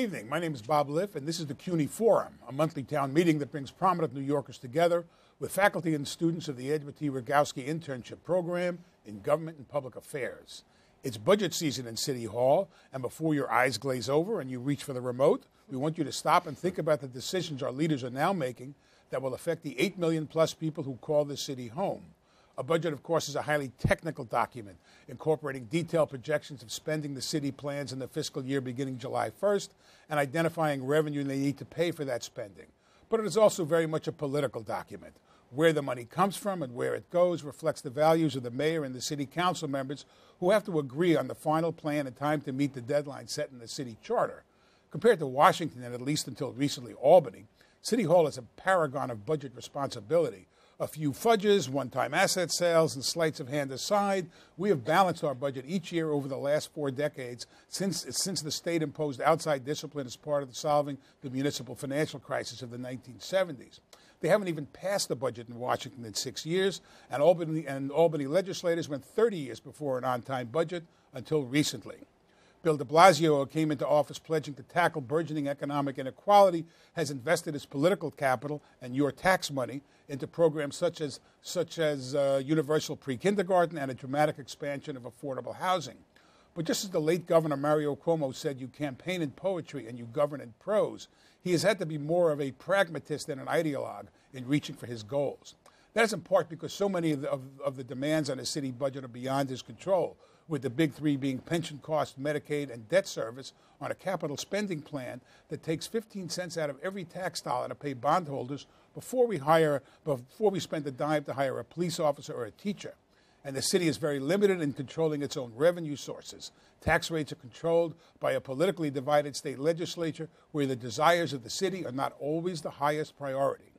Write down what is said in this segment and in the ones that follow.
evening. My name is Bob Liff, and this is the CUNY Forum, a monthly town meeting that brings prominent New Yorkers together with faculty and students of the Rogowsky Internship Program in Government and Public Affairs. It's budget season in City Hall, and before your eyes glaze over and you reach for the remote, we want you to stop and think about the decisions our leaders are now making that will affect the 8 million plus people who call this city home. A budget, of course, is a highly technical document incorporating detailed projections of spending the city plans in the fiscal year beginning July 1st and identifying revenue they need to pay for that spending. But it is also very much a political document. Where the money comes from and where it goes reflects the values of the mayor and the city council members who have to agree on the final plan in time to meet the deadline set in the city charter. Compared to Washington, and at least until recently Albany, City Hall is a paragon of budget responsibility. A few fudges, one-time asset sales, and sleights of hand aside, we have balanced our budget each year over the last 4 decades since the state imposed outside discipline as part of solving the municipal financial crisis of the 1970s. They haven't even passed the budget in Washington in 6 years, and Albany legislators went 30 years before an on-time budget until recently. Bill de Blasio, who came into office pledging to tackle burgeoning economic inequality, has invested his political capital and your tax money into programs such as universal pre-kindergarten and a dramatic expansion of affordable housing. But just as the late Governor Mario Cuomo said, you campaign in poetry and you govern in prose, he has had to be more of a pragmatist than an ideologue in reaching for his goals. That is in part because so many of the demands on the city budget are beyond his control, with the big three being pension costs, Medicaid, and debt service on a capital spending plan that takes 15 cents out of every tax dollar to pay bondholders before we spend a dime to hire a police officer or a teacher. And the city is very limited in controlling its own revenue sources. Tax rates are controlled by a politically divided state legislature where the desires of the city are not always the highest priority.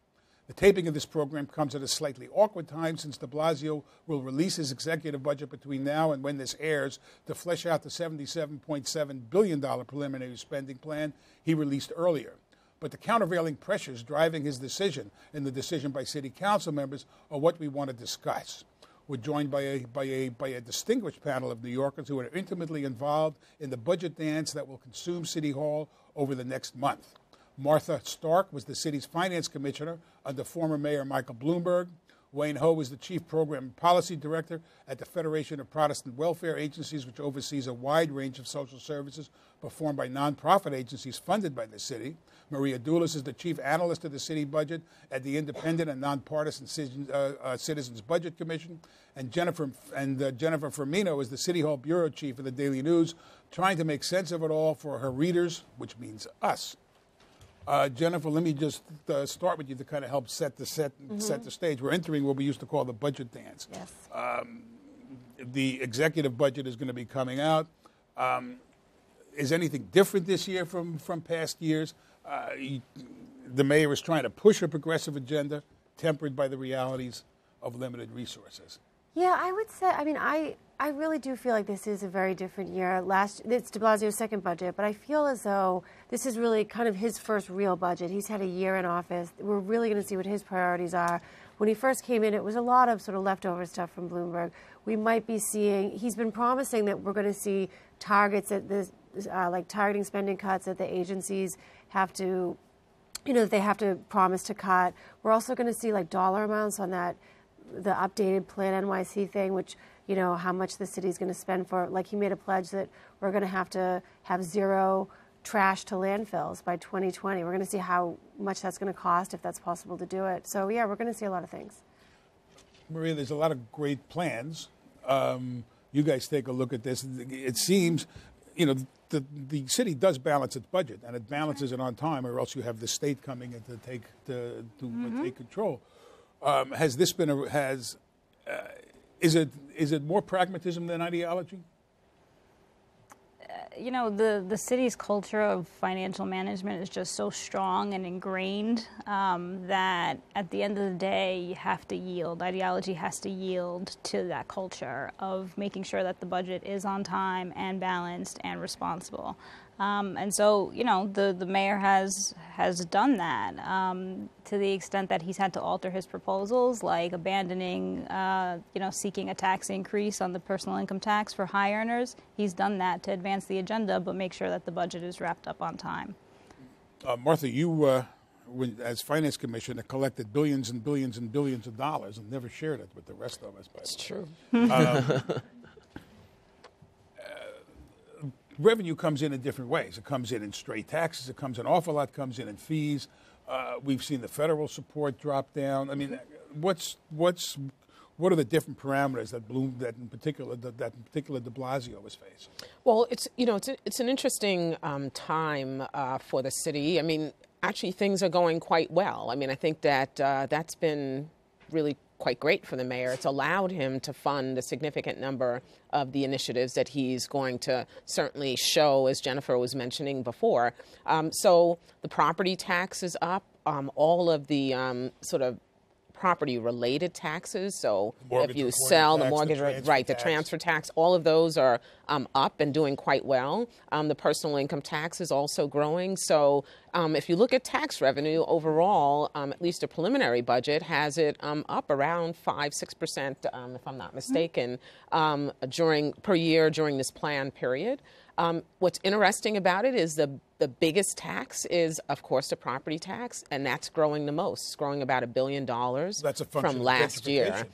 The taping of this program comes at a slightly awkward time since de Blasio will release his executive budget between now and when this airs to flesh out the $77.7 billion preliminary spending plan he released earlier. But the countervailing pressures driving his decision and the decision by city council members are what we want to discuss. We're joined by a distinguished panel of New Yorkers who are intimately involved in the budget dance that will consume City Hall over the next month. Martha Stark was the city's finance commissioner under former Mayor Michael Bloomberg. Wayne Ho was the chief program and policy director at the Federation of Protestant Welfare Agencies, which oversees a wide range of social services performed by nonprofit agencies funded by the city. Maria Doulis is the chief analyst of the city budget at the independent and nonpartisan Citizens Budget Commission. And Jennifer Fermino is the City Hall bureau chief of the Daily News, trying to make sense of it all for her readers, which means us. Jennifer, let me just start with you to kind of help set the stage. We're entering what we used to call the budget dance. Yes. The executive budget is going to be coming out. Is anything different this year from past years? The mayor is trying to push a progressive agenda, tempered by the realities of limited resources. Yeah, I would say, I really do feel like this is a very different year. It's de Blasio's second budget, but I feel as though this is really kind of his first real budget. He's had a year in office. We're really going to see what his priorities are. When he first came in, it was a lot of sort of leftover stuff from Bloomberg. We might be seeing, he's been promising that we're going to see targets at this, like targeting spending cuts that the agencies have to, they have to promise to cut. We're also going to see like dollar amounts on that, the updated Plan NYC thing, which, how much the city's going to spend for, like he made a pledge that we're going to have zero trash to landfills by 2020. We're going to see how much that's going to cost, if that's possible to do it. So, yeah, we're going to see a lot of things. Maria, there's a lot of great plans. You guys take a look at this. It seems, the city does balance its budget, and it balances it on time, or else you have the state coming in to take control. Has this been is it more pragmatism than ideology? The city's culture of financial management is just so strong and ingrained that at the end of the day, you have to yield. Ideology has to yield to that culture of making sure that the budget is on time and balanced and responsible. And so, you know, the mayor has done that to the extent that he's had to alter his proposals, like abandoning, you know, seeking a tax increase on the personal income tax for high earners. He's done that to advance the agenda, but make sure that the budget is wrapped up on time. Martha, you, as finance commissioner, collected billions and billions and billions of dollars and never shared it with the rest of us. It's true. Revenue comes in different ways. It comes in straight taxes. It comes an awful lot comes in fees. We've seen the federal support drop down. I mean, what are the different parameters that in particular De Blasio is facing? Well, it's an interesting time for the city. I mean, actually, things are going quite well. I mean, I think that that's been really quite great for the mayor. It's allowed him to fund a significant number of the initiatives that he's going to certainly show, as Jennifer was mentioning before. So the property tax is up. All of the sort of property-related taxes. So if you sell the mortgage, the transfer tax, all of those are up and doing quite well. The personal income tax is also growing. So if you look at tax revenue overall, at least a preliminary budget has it up around 5-6%, if I'm not mistaken, per year during this plan period. What's interesting about it is the biggest tax is, of course, the property tax, and that's growing the most. It's growing about $1 billion from last year.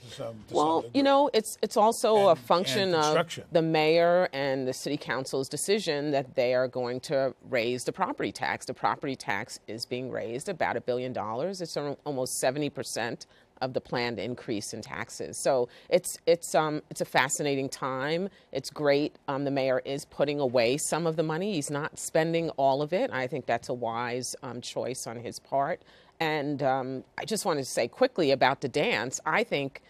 Well, you know, it's also a function of the mayor and the city council's decision that they are going to raise the property tax. The property tax is being raised about $1 billion. It's almost 70% of the planned increase in taxes. So it's a fascinating time. It's great. The mayor is putting away some of the money. He's not spending all of it. I think that's a wise choice on his part. And I just wanted to say quickly about the dance. I think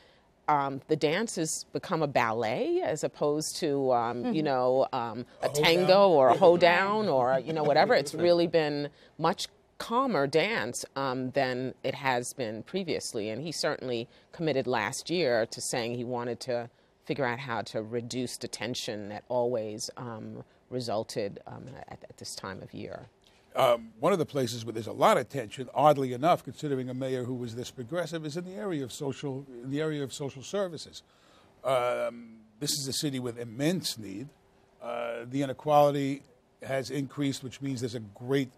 the dance has become a ballet as opposed to, a tango or a hoedown or, whatever. It's really been much calmer dance than it has been previously. And he certainly committed last year to saying he wanted to figure out how to reduce the tension that always resulted at this time of year. One of the places where there's a lot of tension, oddly enough, considering a mayor who was this progressive, is in the area of social services. This is a city with immense need. The inequality has increased, which means there's a great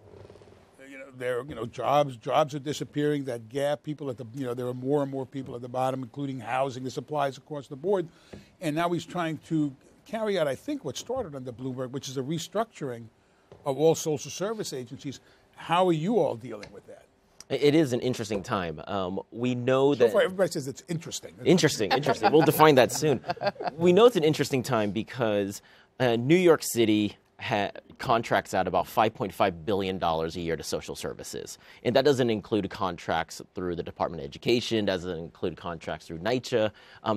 jobs are disappearing. That gap, people at there are more and more people at the bottom, including housing. This applies across the board. And now he's trying to carry out, I think, what started under Bloomberg, which is a restructuring of all social service agencies. How are you all dealing with that? It is an interesting time. We know that... So far, everybody says it's interesting. Interesting. We'll define that soon. We know it's an interesting time because New York City contracts out about $5.5 billion a year to social services. And that doesn't include contracts through the Department of Education, doesn't include contracts through NYCHA.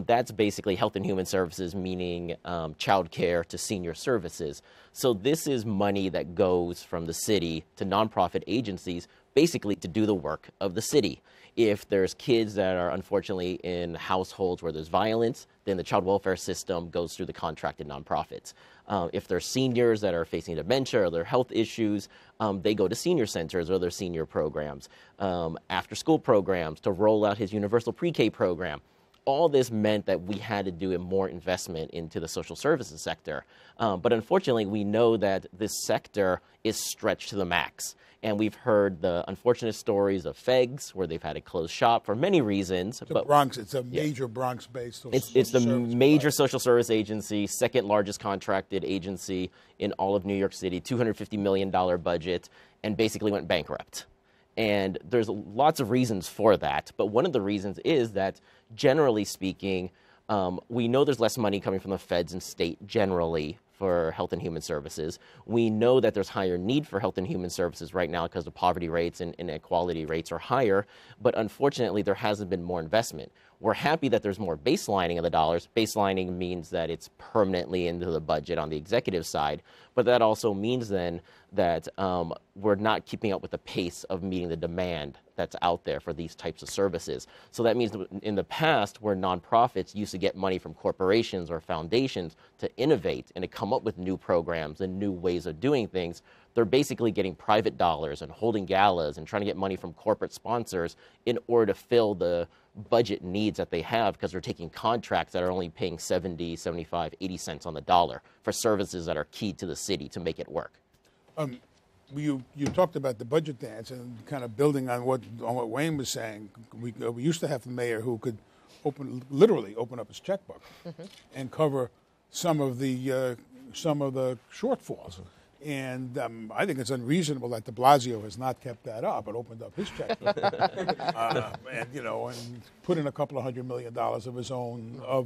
That's basically Health and Human Services, meaning child care to senior services. So this is money that goes from the city to nonprofit agencies, basically to do the work of the city. If there's kids that are unfortunately in households where there's violence, then the child welfare system goes through the contracted nonprofits. If there's seniors that are facing dementia or their health issues, they go to senior centers or their senior programs. After school programs to roll out his universal pre-K program. All this meant that we had to do more investment into the social services sector. But unfortunately, we know that this sector is stretched to the max. And we've heard the unfortunate stories of FEGS, where they've had to close shop for many reasons. It's a major Bronx-based social service. It's the major social service agency, second largest contracted agency in all of New York City, $250 million budget, and basically went bankrupt. And there's lots of reasons for that. But one of the reasons is that, generally speaking, we know there's less money coming from the feds and state generally for health and human services. We know that there's higher need for health and human services right now because the poverty rates and inequality rates are higher, but unfortunately there hasn't been more investment. We're happy that there's more baselining of the dollars. Baselining means that it's permanently into the budget on the executive side, but that also means then that we're not keeping up with the pace of meeting the demand that's out there for these types of services. So that means that in the past, where nonprofits used to get money from corporations or foundations to innovate and to come up with new programs and new ways of doing things, they're basically getting private dollars and holding galas and trying to get money from corporate sponsors in order to fill the budget needs that they have, because they're taking contracts that are only paying 70, 75, 80 cents on the dollar for services that are key to the city to make it work. You talked about the budget dance, and kind of building on what Wayne was saying. We used to have the mayor who could literally open up his checkbook and cover some of the shortfalls. And I think it's unreasonable that de Blasio has not kept that up and opened up his checkbook, and put in a couple of $100 million of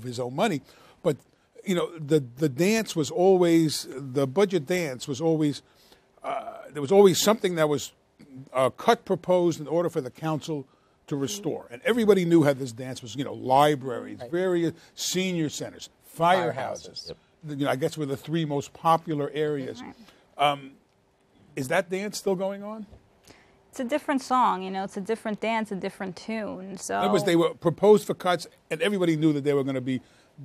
his own money. But the dance was always, the budget dance was always. There was always something that was cut proposed in order for the council to restore. And everybody knew how this dance was, libraries, various senior centers, firehouses. Yep. I guess were the three most popular areas. Is that dance still going on? It's a different song, it's a different dance, a different tune. So in other words, they were proposed for cuts, and everybody knew that they were going to be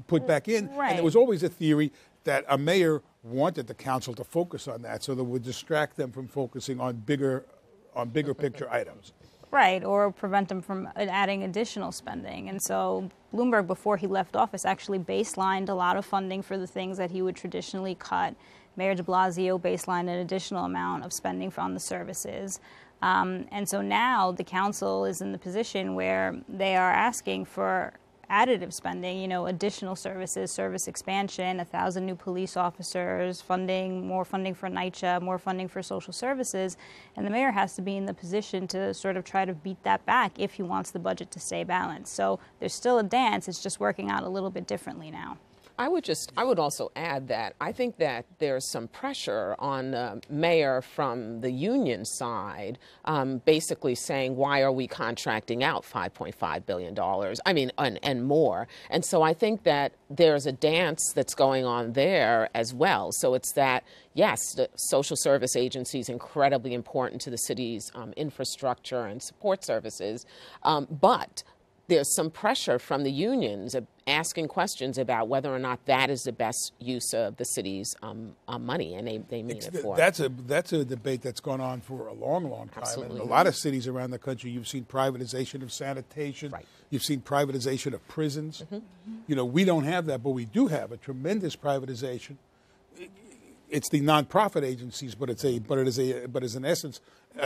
put back in. Right. And there was always a theory that a mayor wanted the council to focus on that, so that would distract them from focusing on bigger picture items. Right, or prevent them from adding additional spending. And so Bloomberg, before he left office, actually baselined a lot of funding for the things that he would traditionally cut. Mayor de Blasio baselined an additional amount of spending on the services. And so now the council is in the position where they are asking for additive spending, additional services, service expansion, 1,000 new police officers, more funding for NYCHA, more funding for social services. And the mayor has to be in the position to sort of try to beat that back if he wants the budget to stay balanced. So there's still a dance, it's just working out a little bit differently now. I would also add that I think that there's some pressure on the mayor from the union side, basically saying, why are we contracting out $5.5 billion? I mean, and more. And so I think that there's a dance that's going on there as well. So it's that, yes, the social service agency is incredibly important to the city's infrastructure and support services, but there's some pressure from the unions asking questions about whether or not that is the best use of the city's money, and they mean it for. That's a debate that's gone on for a long, long time. Absolutely. In a lot of cities around the country, you've seen privatization of sanitation. Right. You've seen privatization of prisons. We don't have that, but we do have a tremendous privatization. It's the nonprofit agencies, but it is in essence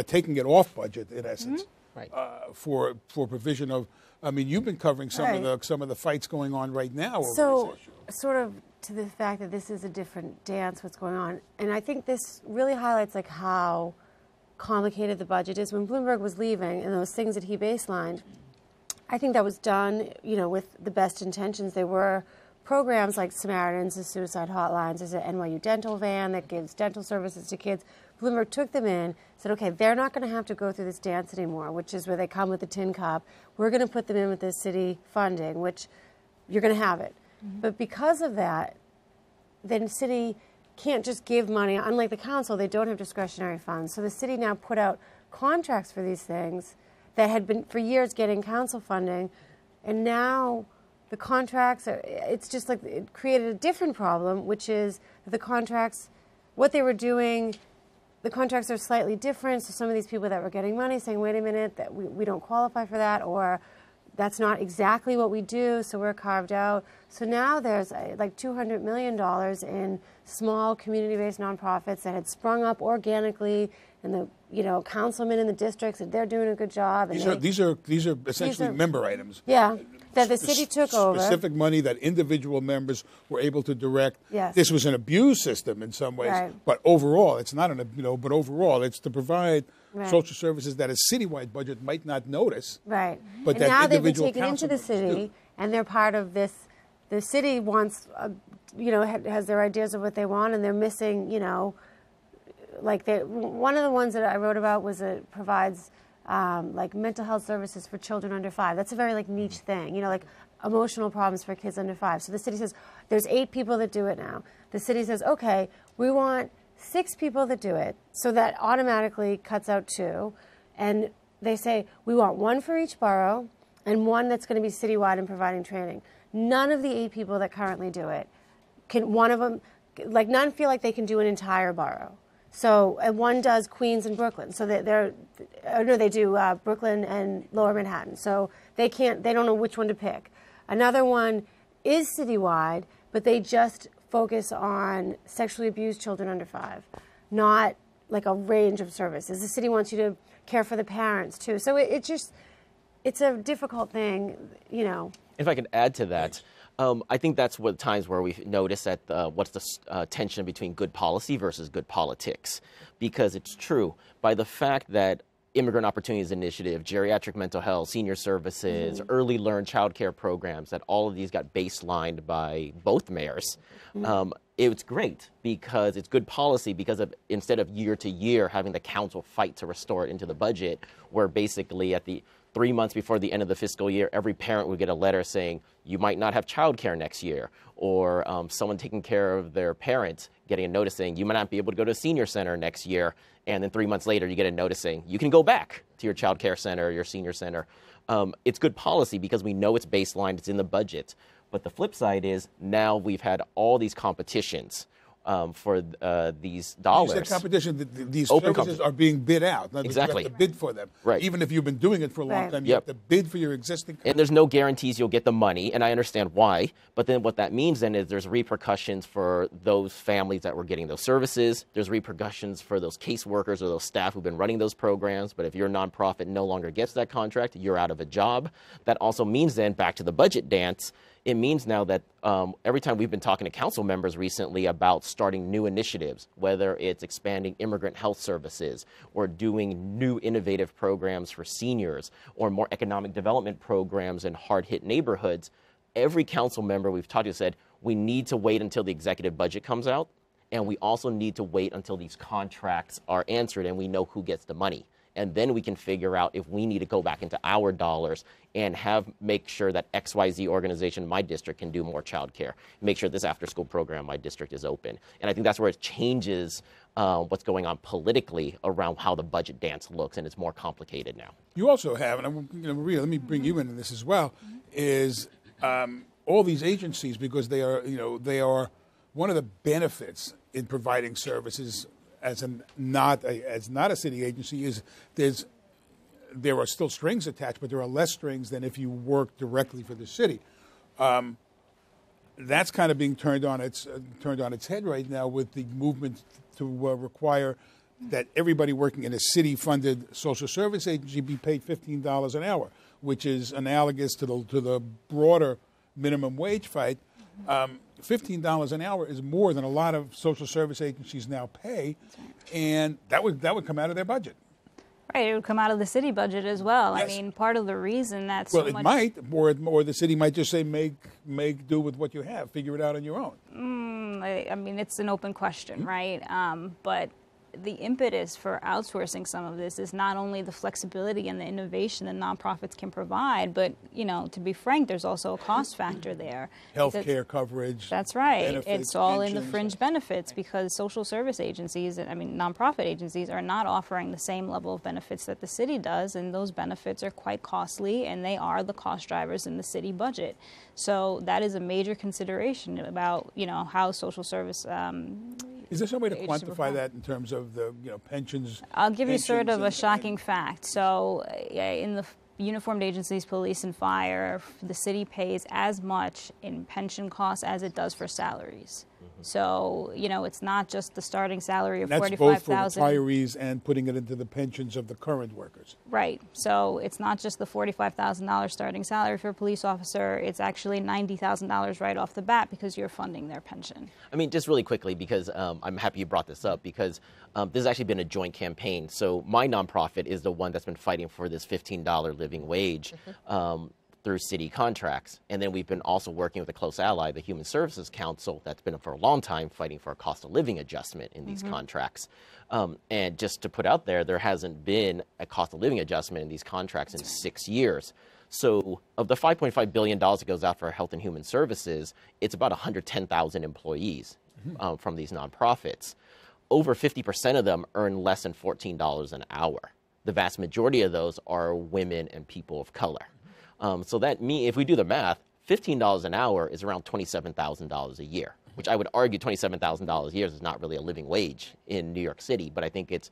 taking it off budget in essence. Right. For provision of. I mean, you've been covering some of the fights going on right now over this issue. Sort of to the fact that this is a different dance, what's going on, and I think this really highlights how complicated the budget is. When Bloomberg was leaving and those things that he baselined, I think that was done, with the best intentions. There were programs like Samaritans, the suicide hotlines, there's an NYU dental van that gives dental services to kids. Bloomberg took them in, said, okay, they're not going to have to go through this dance anymore, which is where they come with the tin cup. We're going to put them in with this city funding, which you're going to have it. But because of that, then the city can't just give money. Unlike the council, they don't have discretionary funds. So the city now put out contracts for these things that had been for years getting council funding, and now the contracts it's just like it created a different problem, which is that the contracts, what they were doing, the contracts are slightly different. So some of these people that were getting money saying, wait a minute, that we don't qualify for that, or that's not exactly what we do, so we're carved out. So now there's like $200 million in small community-based nonprofits that had sprung up organically, and the councilmen in the districts, and they're doing a good job. And these are essentially member items. Yeah, that the city took over. Specific money that individual members were able to direct. Yes. This was an abuse system in some ways, right. But overall, it's not but overall, it's to provide social services that a citywide budget might not notice. Right. But and that now they've been individual taken into the city, and they're part of this. The city wants, has their ideas of what they want, and they're missing, one of the ones that I wrote about was it provides mental health services for children under 5. That's a very niche thing, emotional problems for kids under 5. So the city says there's 8 people that do it now. The city says, okay, we want 6 people that do it, so that automatically cuts out 2, and they say, we want one for each borough and one that's going to be citywide and providing training. None of the 8 people that currently do it can, one of them, like none feel like they can do an entire borough. So, and one does Queens and Brooklyn. So they do Brooklyn and Lower Manhattan. So they don't know which one to pick. Another one is citywide, but they just focus on sexually abused children under 5, not like a range of services. The city wants you to care for the parents too. So it's a difficult thing, you know. If I could add to that, I think that's what times where we've noticed that what's the tension between good policy versus good politics. Because it's true, by the fact that Immigrant Opportunities Initiative, geriatric mental health, senior services, early learn child care programs, that all of these got baselined by both mayors. It's great because it's good policy because of instead of year to year having the council fight to restore it into the budget, where basically at the 3 months before the end of the fiscal year, every parent would get a letter saying, you might not have childcare next year, or someone taking care of their parent getting a notice saying, you might not be able to go to a senior center next year, and then 3 months later you get a notice saying, you can go back to your child care center or your senior center. It's good policy because we know it's baseline, it's in the budget. But the flip side is now we've had all these competitions for these dollars. You said competition, these services are being bid out. Exactly. You have to bid for them. Right. Even if you've been doing it for a long time, you have to bid for your existing. And there's no guarantees you'll get the money, and I understand why. But then what that means then is there's repercussions for those families that were getting those services. There's repercussions for those caseworkers or those staff who've been running those programs. But if your nonprofit no longer gets that contract, you're out of a job. That also means then, back to the budget dance, it means now that every time we've been talking to council members recently about starting new initiatives, whether it's expanding immigrant health services or doing new innovative programs for seniors or more economic development programs in hard-hit neighborhoods, every council member we've talked to said, we need to wait until the executive budget comes out, and we also need to wait until these contracts are answered and we know who gets the money. And then we can figure out if we need to go back into our dollars and make sure that XYZ organization in my district can do more childcare. Make sure this after-school program in my district is open. And I think that's where it changes what's going on politically around how the budget dance looks, and it's more complicated now. You also have, and Maria, let me bring you into this as well, is all these agencies, because they are one of the benefits in providing services as not a city agency is there are still strings attached, but there are less strings than if you work directly for the city. That's kind of being turned on its head right now with the movement to require that everybody working in a city-funded social service agency be paid $15 an hour, which is analogous to the broader minimum wage fight. $15 an hour is more than a lot of social service agencies now pay, and that would come out of their budget. Right, it would come out of the city budget as well. Yes. I mean, part of the reason that's it might, or the city might just say make do with what you have, figure it out on your own. I mean, it's an open question, right? But the impetus for outsourcing some of this is not only the flexibility and the innovation that nonprofits can provide, but, to be frank, there's also a cost factor there. Health care coverage. That's right. Benefits, it's all in the pensions. fringe benefits because social service agencies, nonprofit agencies are not offering the same level of benefits that the city does, and those benefits are quite costly, and they are the cost drivers in the city budget. So that is a major consideration about, how social service Is there some way to quantify that in terms of the pensions? I'll give you sort of a shocking fact. So in the uniformed agencies, police and fire, the city pays as much in pension costs as it does for salaries. So, it's not just the starting salary of $45,000. That's both for retirees and putting it into the pensions of the current workers. Right. So it's not just the $45,000 starting salary for a police officer. It's actually $90,000 right off the bat because you're funding their pension. I mean, just really quickly, because I'm happy you brought this up, because this has actually been a joint campaign. So my nonprofit is the one that's been fighting for this $15 living wage through city contracts. And then we've been also working with a close ally, the Human Services Council, that's been for a long time fighting for a cost of living adjustment in these contracts. And just to put out there hasn't been a cost of living adjustment in these contracts in 6 years. So of the $5.5 billion that goes out for health and human services, it's about 110,000 employees from these nonprofits. Over 50% of them earn less than $14 an hour. the vast majority of those are women and people of color. So that if we do the math, $15 an hour is around $27,000 a year, which I would argue $27,000 a year is not really a living wage in New York City, but I think it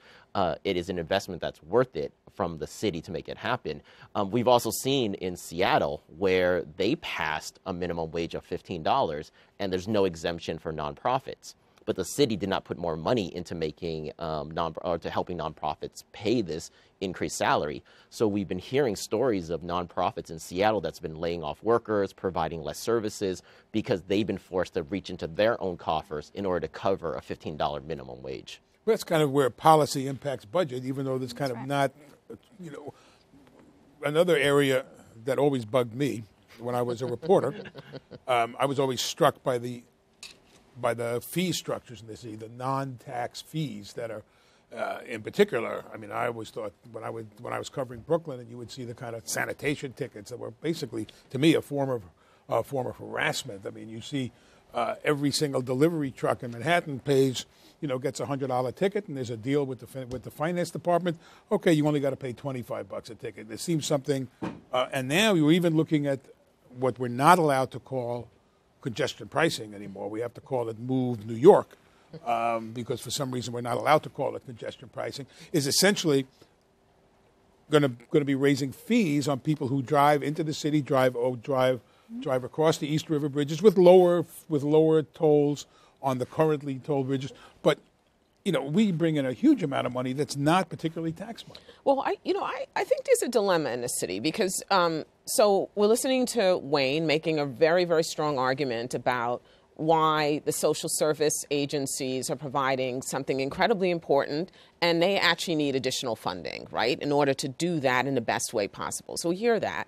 is an investment that's worth it from the city to make it happen. We've also seen in Seattle where they passed a minimum wage of $15 and there's no exemption for nonprofits. But the city did not put more money into making to helping nonprofits pay this increased salary. So we've been hearing stories of nonprofits in Seattle that's been laying off workers, providing less services because they've been forced to reach into their own coffers in order to cover a $15 minimum wage. Well, that's kind of where policy impacts budget, even though that's kind of not, another area that always bugged me when I was a reporter. I was always struck by the fee structures in the city, the non-tax fees that are, in particular. I mean, I always thought when I was covering Brooklyn, and you would see the kind of sanitation tickets that were basically, to me, a form of harassment. I mean, you see every single delivery truck in Manhattan pays, gets a $100 ticket, and there's a deal with the finance department. Okay, you only got to pay $25 a ticket. There seems something, and now you're even looking at what we're not allowed to call congestion pricing anymore. We have to call it Move New York because for some reason we're not allowed to call it congestion pricing, is essentially going to be raising fees on people who drive into the city, drive across the East River bridges with lower tolls on the currently tolled bridges. But we bring in a huge amount of money that's not particularly tax money. Well, I think there's a dilemma in the city because so we're listening to Wayne making a very, very strong argument about why the social service agencies are providing something incredibly important, and they actually need additional funding, right, in order to do that in the best way possible. So we hear that.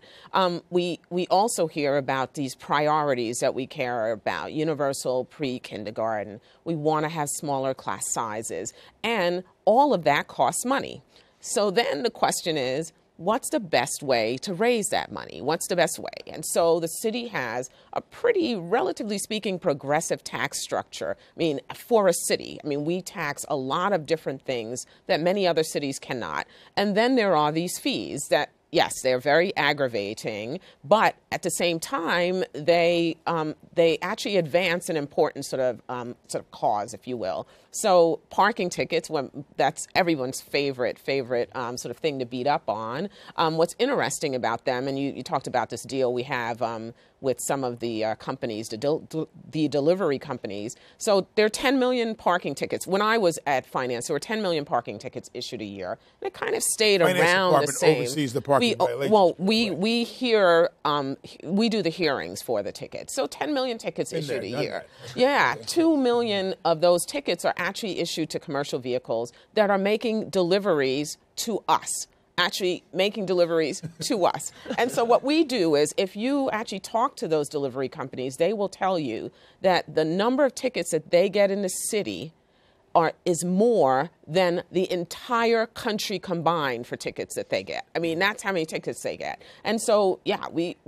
We also hear about these priorities that we care about, universal pre-kindergarten. We want to have smaller class sizes, and all of that costs money. So then the question is, what's the best way to raise that money? What's the best way? And so the city has a pretty, relatively speaking, progressive tax structure. I mean, for a city, we tax a lot of different things that many other cities cannot. And then there are these fees that, yes, they're very aggravating, but at the same time, they actually advance an important sort of cause, if you will. So parking tickets, that's everyone's favorite sort of thing to beat up on. What's interesting about them, and you talked about this deal we have with some of the companies, the delivery companies. So there are 10 million parking tickets. When I was at finance, there were 10 million parking tickets issued a year. And it kind of stayed around the same. Oversees the parking violations. Well, we hear, we do the hearings for the tickets. So 10 million tickets issued a year. Yeah, 2 million of those tickets are actually issued to commercial vehicles that are making deliveries to us. Actually making deliveries to us. And so what we do is if you actually talk to those delivery companies, they will tell you that the number of tickets that they get in the city is more than the entire country combined for tickets that they get. I mean, that's how many tickets they get. And so, yeah, we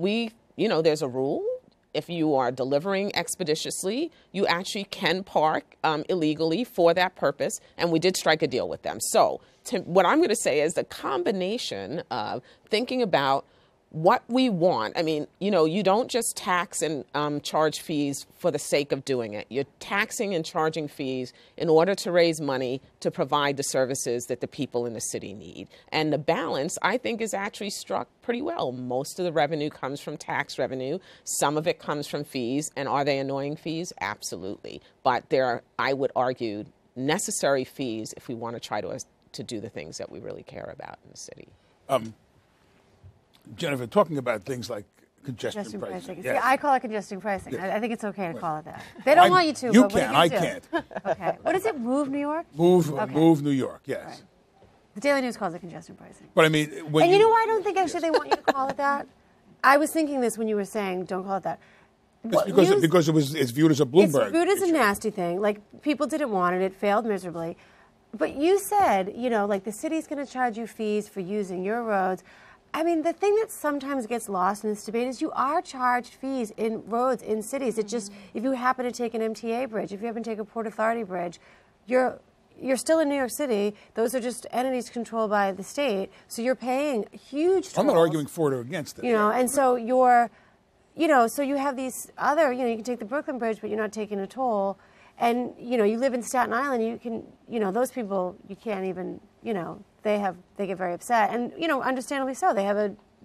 there's a rule. If you are delivering expeditiously, you actually can park illegally for that purpose, and we did strike a deal with them. So what I'm going to say is the combination of thinking about what we want. I mean, you don't just tax and charge fees for the sake of doing it. You're taxing and charging fees in order to raise money to provide the services that the people in the city need. And the balance, I think, is actually struck pretty well. Most of the revenue comes from tax revenue. Some of it comes from fees. And are they annoying fees? Absolutely. But there are, I would argue, necessary fees if we want to try to do the things that we really care about in the city. Jennifer, talking about things like congestion pricing. Yes. See, I call it congestion pricing. Yes. I think it's okay to call it that. They don't want you to. You but can. I can't. Okay. What is it? Move New York? Move New York. Yes. Right. The Daily News calls it congestion pricing. But I mean, when and you know why I don't think actually they want you to call it that? I was thinking this when you were saying don't call it that. It's because it's viewed as a Bloomberg. It's viewed as a nasty thing. Like people didn't want it. It failed miserably. But you said, like the city's going to charge you fees for using your roads. I mean, the thing that sometimes gets lost in this debate is you are charged fees in roads in cities. It just, if you happen to take an MTA bridge, if you happen to take a Port Authority bridge, you're you're still in New York City. Those are just entities controlled by the state. So you're paying huge tolls. I'm not arguing for it or against it. You know, and so you're, you know, so you have these other, you know, you can take the Brooklyn Bridge, but you're not taking a toll. And, you know, you live in Staten Island, you can, you know, those people, you can't even, you know, they get very upset. And, you know, understandably so.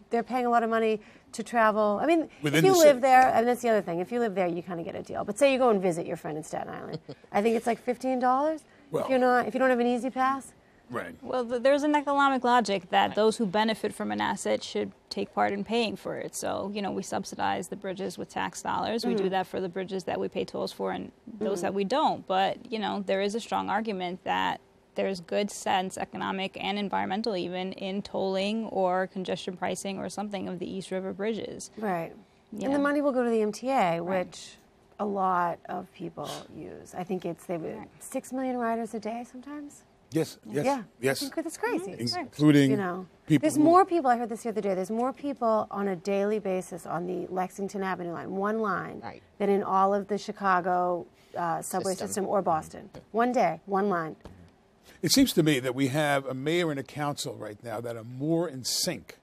They're paying a lot of money to travel. I mean, if you live there, and that's the other thing, if you live there, you kind of get a deal. But say you go and visit your friend in Staten Island. I think it's like $15 Well, if you don't have an Easy Pass. Right. Well, there's an economic logic that those who benefit from an asset should take part in paying for it. So, you know, we subsidize the bridges with tax dollars. We do that for the bridges that we pay tolls for and those that we don't. But, you know, there is a strong argument that there's good sense, economic and environmental even, in tolling or congestion pricing or something of the East River bridges. Right. Yeah. And the money will go to the MTA, which a lot of people use. I think they have 6 million riders a day sometimes. Yes. Yeah. Yes. I think that's crazy. Including, you know, people. There's more people. I heard this the other day. There's more people on a daily basis on the Lexington Avenue line, one line, than in all of the Chicago subway system or Boston. One day, one line. It seems to me that we have a mayor and a council right now that are more in sync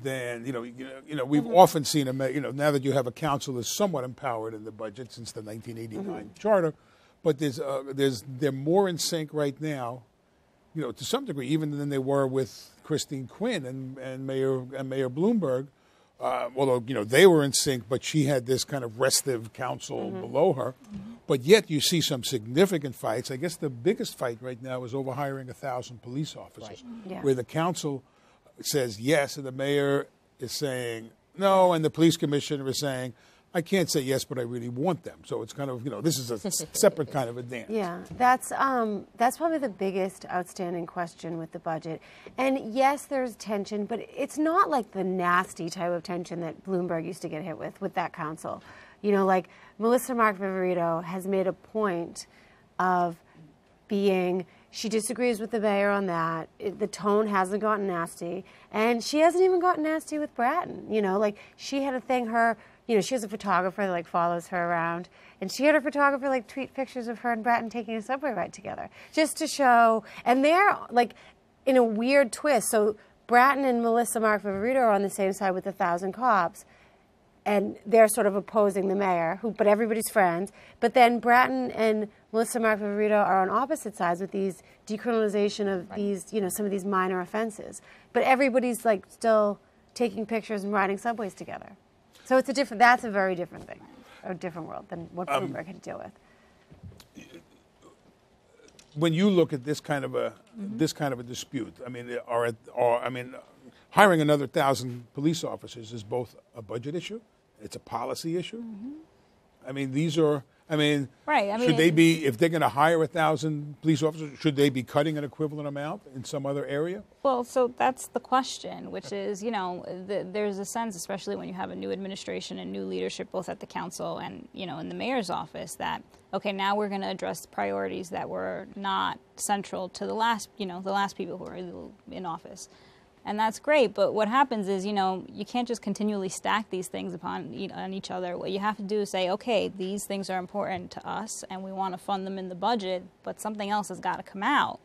than, we've often seen now that you have a council that's somewhat empowered in the budget since the 1989 charter, but they're more in sync right now, to some degree, even than they were with Christine Quinn and Mayor Bloomberg. Although, they were in sync, but she had this kind of restive council below her. But yet you see some significant fights. I guess the biggest fight right now is over hiring 1,000 police officers, where the council says yes, and the mayor is saying no, and the police commissioner is saying, I can't say yes, but I really want them. So it's kind of, this is a separate kind of a dance. Yeah, that's probably the biggest outstanding question with the budget. And yes, there's tension, but it's not like the nasty type of tension that Bloomberg used to get hit with that council. Like Melissa Mark Viverito has made a point of she disagrees with the mayor on that. The tone hasn't gotten nasty. And she hasn't even gotten nasty with Bratton. Like she had a thing, she has a photographer that follows her around, and she had her photographer tweet pictures of her and Bratton taking a subway ride together, just to show. And they're in a weird twist. So Bratton and Melissa Mark Viverito are on the same side with 1,000 cops, and they're sort of opposing the mayor, but everybody's friends. But then Bratton and Melissa Mark Viverito are on opposite sides with these decriminalization of these, some of these minor offenses. But everybody's still taking pictures and riding subways together. So that's a very different thing, a different world than what Bloomberg had to deal with. When you look at this kind of a dispute, hiring another 1,000 police officers is both a budget issue, it's a policy issue. Should they be, if they're going to hire 1,000 police officers, should they be cutting an equivalent amount in some other area? Well, so that's the question, which is, there's a sense, especially when you have a new administration and new leadership, both at the council and, in the mayor's office, that, okay, now we're going to address priorities that were not central to the last people who were in office. And that's great, but what happens is, you can't just continually stack these things on each other. What you have to do is say, okay, these things are important to us, and we want to fund them in the budget, but something else has got to come out.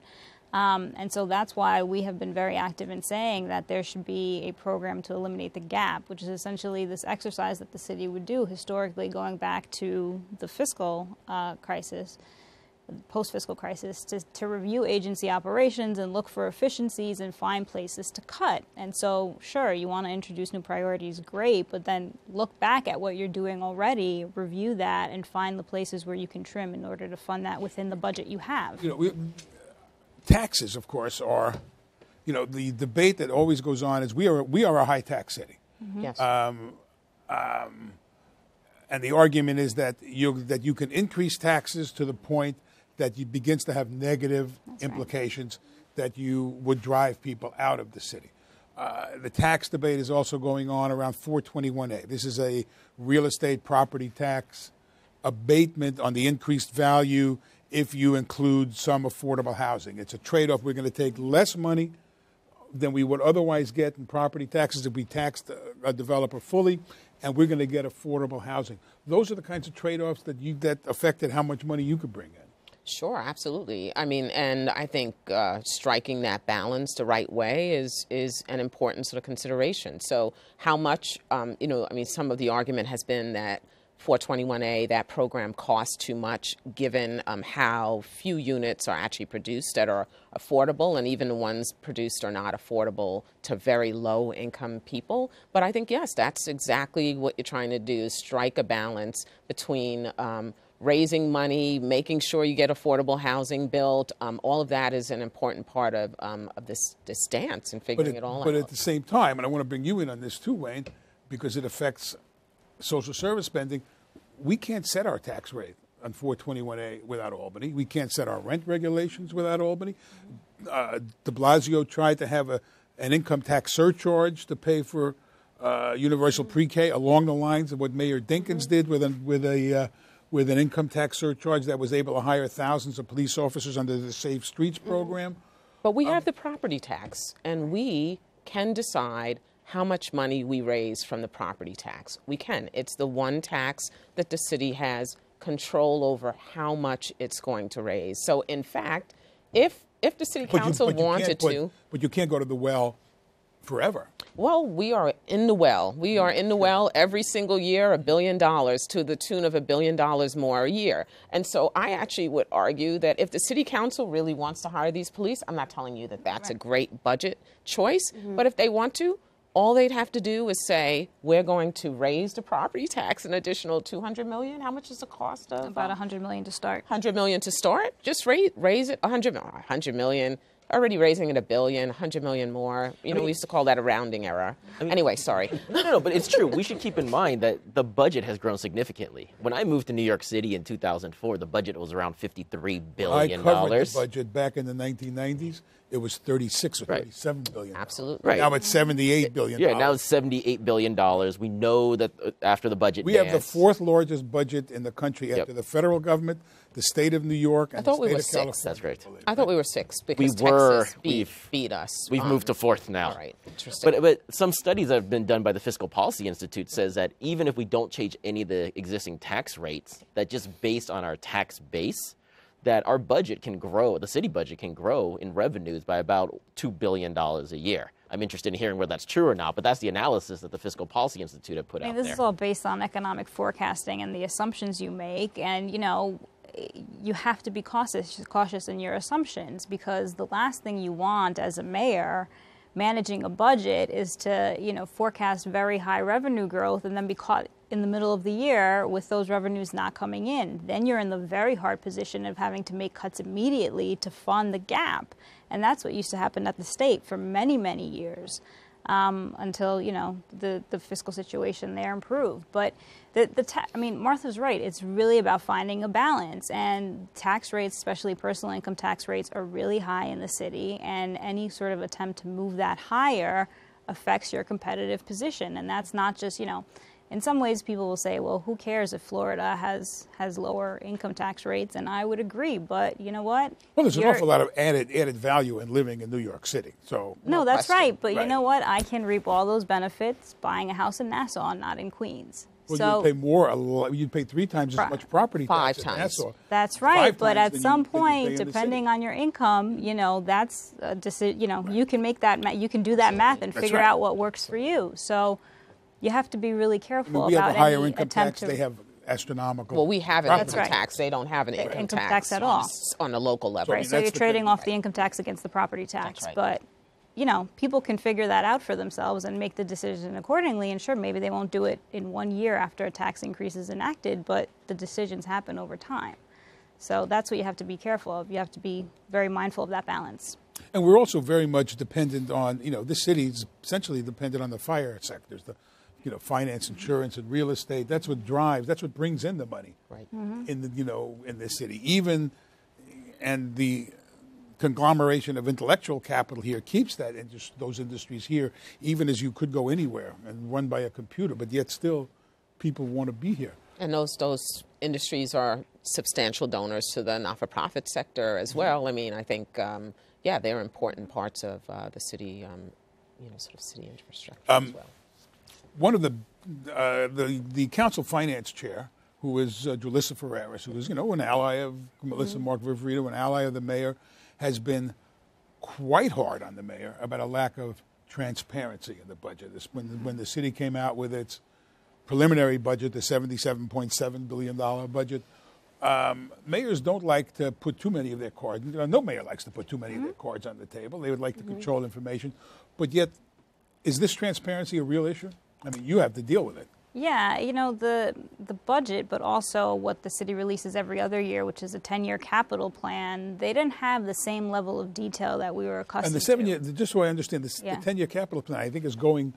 And so that's why we have been very active in saying that there should be a program to eliminate the gap, which is essentially this exercise that the city would do historically going back to the fiscal crisis, post-fiscal crisis, to review agency operations and look for efficiencies and find places to cut. And so, sure, you want to introduce new priorities, great, but then look back at what you're doing already, review that, and find the places where you can trim in order to fund that within the budget you have. Taxes, of course, are, the debate that always goes on is we are a high-tax city. Mm-hmm. Yes. And the argument is that you can increase taxes to the point that it begins to have negative implications that you would drive people out of the city. The tax debate is also going on around 421A. This is a real estate property tax abatement on the increased value if you include some affordable housing. It's a trade-off. We're going to take less money than we would otherwise get in property taxes if we taxed a developer fully, and we're going to get affordable housing. Those are the kinds of trade-offs that affected how much money you could bring in. Sure, absolutely. I mean, and I think striking that balance the right way is an important sort of consideration. So how much, you know, I mean, some of the argument has been that 421A, that program costs too much given how few units are actually produced that are affordable, and even the ones produced are not affordable to very low income people. But I think, yes, that's exactly what you're trying to do, is strike a balance between raising money, making sure you get affordable housing built. All of that is an important part of this dance and figuring it all out. But at the same time, and I want to bring you in on this too, Wayne, because it affects social service spending, we can't set our tax rate on 421A without Albany. We can't set our rent regulations without Albany. De Blasio tried to have an income tax surcharge to pay for universal pre-K along the lines of what Mayor Dinkins did with an income tax surcharge that was able to hire thousands of police officers under the Safe Streets program. But we have the property tax, and we can decide how much money we raise from the property tax. We can. It's the one tax that the city has control over how much it's going to raise. So, in fact, if the city council wanted to... But you can't go to the well forever. Well, we are in the well. We are in the well every single year, $1 billion, to the tune of $1 billion more a year. And so I actually would argue that if the city council really wants to hire these police, I'm not telling you that that's a great budget choice, but if they want to, all they'd have to do is say, we're going to raise the property tax an additional $200 million. How much is the cost of? About $100 million to start. $100 million to start? Just raise it $100 million. Already raising it $1 billion, $100 million more. You know, we used to call that a rounding error. Anyway, sorry. No, but it's true. We should keep in mind that the budget has grown significantly. When I moved to New York City in 2004, the budget was around $53 billion. I covered the budget back in the 1990s. It was 36 or 37 billion. Absolutely. Right. Now it's $78 billion. Yeah, now it's $78 billion. We know that after the budget we have the fourth largest budget in the country after the federal government, the state of New York, and the state of California. That's great. I thought we were 6 because Texas beat us. We've moved to 4th now. All right, interesting. But some studies that have been done by the Fiscal Policy Institute says that even if we don't change any of the existing tax rates, that just based on our tax base, that our budget can grow, the city budget can grow in revenues by about $2 billion a year. I'm interested in hearing whether that's true or not, but that's the analysis that the Fiscal Policy Institute have put out there. This is all based on economic forecasting and the assumptions you make, and, you know, you have to be cautious in your assumptions, because the last thing you want as a mayor managing a budget is to, you know, forecast very high revenue growth and then be caught in the middle of the year with those revenues not coming in. Then you're in the very hard position of having to make cuts immediately to fund the gap. And that's what used to happen at the state for many, many years, until, you know, the fiscal situation there improved. But I mean, Martha's right. It's really about finding a balance. And tax rates, especially personal income tax rates, are really high in the city. And any sort of attempt to move that higher affects your competitive position. And that's not just, you know, in some ways people will say, well, who cares if Florida has lower income tax rates? And I would agree. But you know what? Well, there's an awful lot of added value in living in New York City. So no, that's right. But you know what? I can reap all those benefits buying a house in Nassau, not in Queens. Well, so you'd pay more. You'd pay 3 times as much property tax in Nassau. That's right. But at some point, depending on your income, you know, that's you know, you can make that. You can do that math and figure out what works for you. So you have to be really careful we about have a higher any income attempt tax. They have astronomical. Well, we have an income tax. They don't have an income tax at all on a local level. Right. So you're trading off the income tax against the property tax. Right. But you know, people can figure that out for themselves and make the decision accordingly. And sure, maybe they won't do it in 1 year after a tax increase is enacted, but the decisions happen over time. So that's what you have to be careful of. You have to be very mindful of that balance. And we're also very much dependent on, you know, this city is essentially dependent on the fire sectors, the, you know, finance, insurance, and real estate. That's what brings in the money, right? In the, you know, in this city. And the conglomeration of intellectual capital here keeps those industries here, even as you could go anywhere and run by a computer, but yet still people want to be here. And those industries are substantial donors to the not-for-profit sector as well. I mean, I think, yeah, they're important parts of the city, you know, sort of city infrastructure as well. One of the council finance chair, who is Julissa Ferreras, who is, an ally of Melissa Mark Viverito, an ally of the mayor, has been quite hard on the mayor about a lack of transparency in the budget. When the city came out with its preliminary budget, the $77.7 billion budget, mayors don't like to put too many of their cards. No mayor likes to put too many of their cards on the table. They would like to control information. But yet, is this transparency a real issue? I mean, you have to deal with it. Yeah, the budget, but also what the city releases every other year, which is a 10-year capital plan, they didn't have the same level of detail that we were accustomed to. And the 7-year, just so I understand, the 10-year capital plan, I think, is going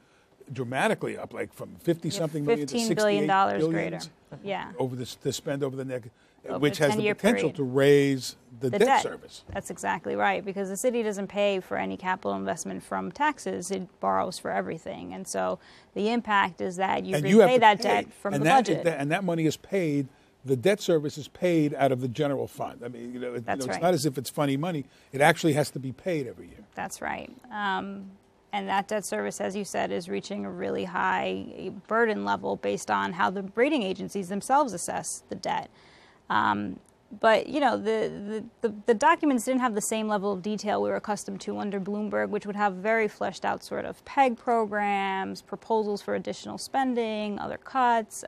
dramatically up, like from 50-something million to $68 billion greater. Yeah. To spend over the next, over which has the potential period to raise the debt service. That's exactly right, because the city doesn't pay for any capital investment from taxes; it borrows for everything, and so the impact is that you repay that debt from the budget, and that money is paid. The debt service is paid out of the general fund. I mean, it's right. not as if it's funny money. It actually has to be paid every year. That's right. And that debt service, as you said, is reaching a really high burden level based on how the rating agencies themselves assess the debt. But, the documents didn't have the same level of detail we were accustomed to under Bloomberg, which would have very fleshed out sort of PEG programs, proposals for additional spending, other cuts,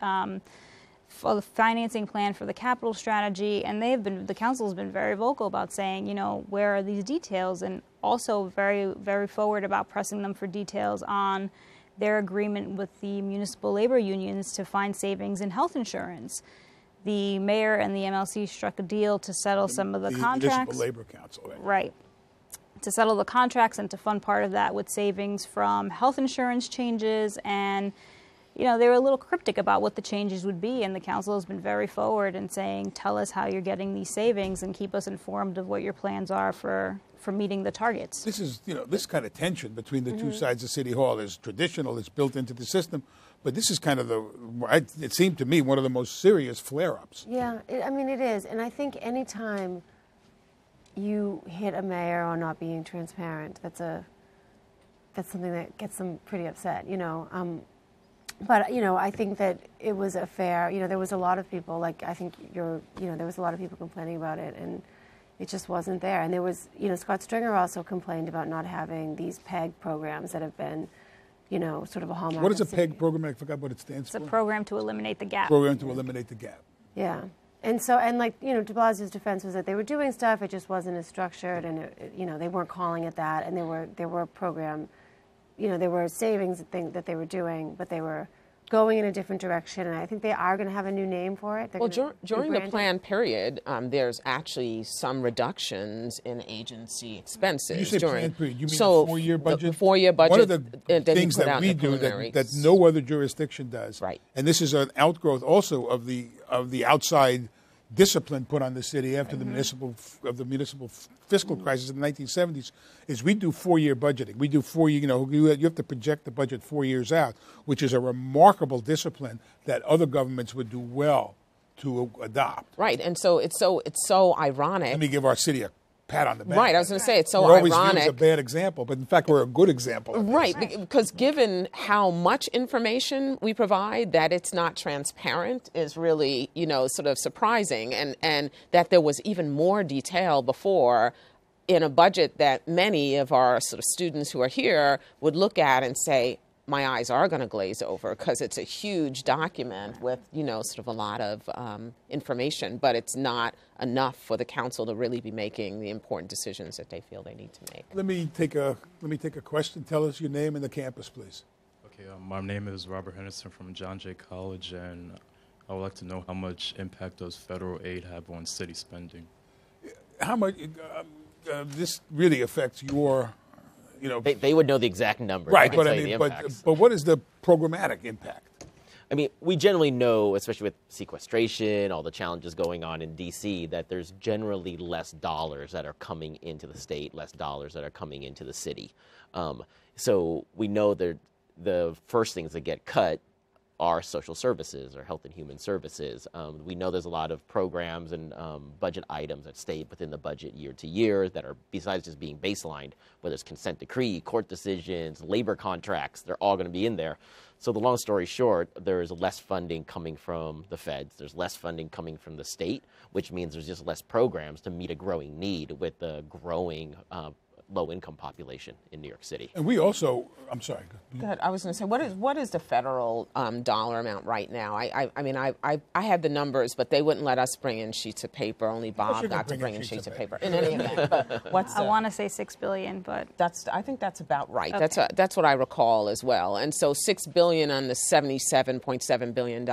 for the financing plan for the capital strategy. And the council has been very vocal about saying, where are these details? And also very, very forward about pressing them for details on their agreement with the municipal labor unions to find savings in health insurance. The mayor and the MLC struck a deal to settle some of the contracts. Municipal Labor Council. Right. To settle the contracts and to fund part of that with savings from health insurance changes. And, they were a little cryptic about what the changes would be. And the council has been very forward in saying, tell us how you're getting these savings and keep us informed of what your plans are for meeting the targets. This is, this kind of tension between the two sides of City Hall is traditional. It's built into the system. But this is kind of it seemed to me, one of the most serious flare-ups. Yeah, it is. And I think any time you hit a mayor on not being transparent, that's something that gets them pretty upset, But, I think that it was a fair, there was a lot of people, like I think there was a lot of people complaining about it, and it just wasn't there. And there was, Scott Stringer also complained about not having these PEG programs that have been, sort of a hallmark. What is a PEG program? I forgot what it stands for. It's a program to eliminate the gap. Program to eliminate the gap. Yeah. And so, de Blasio's defense was that they were doing stuff, it just wasn't as structured, and, they weren't calling it that, and there were program, there were savings that they were doing, but they were going in a different direction, and I think they are going to have a new name for it. During the plan period, there's actually some reductions in agency expenses. You say plan period, you mean so the 4-year budget? The 4-year budget. One of the things that we do that no other jurisdiction does, right? And this is an outgrowth also of the outside discipline put on the city after the municipal fiscal crisis in the 1970s, is we do 4-year budgeting. We do 4-year, you have to project the budget 4 years out, which is a remarkable discipline that other governments would do well to adopt. Right, and so it's so ironic. Let me give our city a pat on the back. Right, I was going to say, it's so we're ironic. Always viewed as a bad example, but in fact we're a good example. Right, because given how much information we provide, that it's not transparent is really, sort of surprising, and that there was even more detail before in a budget that many of our sort of students who are here would look at and say, my eyes are going to glaze over, because it's a huge document with, sort of a lot of information, but it's not enough for the council to really be making the important decisions that they feel they need to make. Let me take a question. Tell us your name and the campus, please. Okay, my name is Robert Henderson from John Jay College, and I would like to know how much impact does federal aid have on city spending? How much this really affects your... They would know the exact number. Right, but what is the programmatic impact? I mean, we generally know, especially with sequestration, all the challenges going on in D.C., that there's generally less dollars that are coming into the state, less dollars that are coming into the city. So we know that the first things that get cut are social services or health and human services. We know there's a lot of programs and budget items that stay within the budget year to year that are, besides just being baselined, whether it's consent decree, court decisions, labor contracts, they're all going to be in there. So the long story short, there is less funding coming from the feds. There's less funding coming from the state, which means there's just less programs to meet a growing need with the growing low-income population in New York City. And we also, I'm sorry. Go ahead. I was going to say, what is the federal dollar amount right now? I mean, I had the numbers, but they wouldn't let us bring in sheets of paper. Only Bob got to bring in sheets of paper. In any event, but what's I want to say $6 billion, but I think that's about right. Okay. That's what I recall as well. And so $6 billion on the $77.7 billion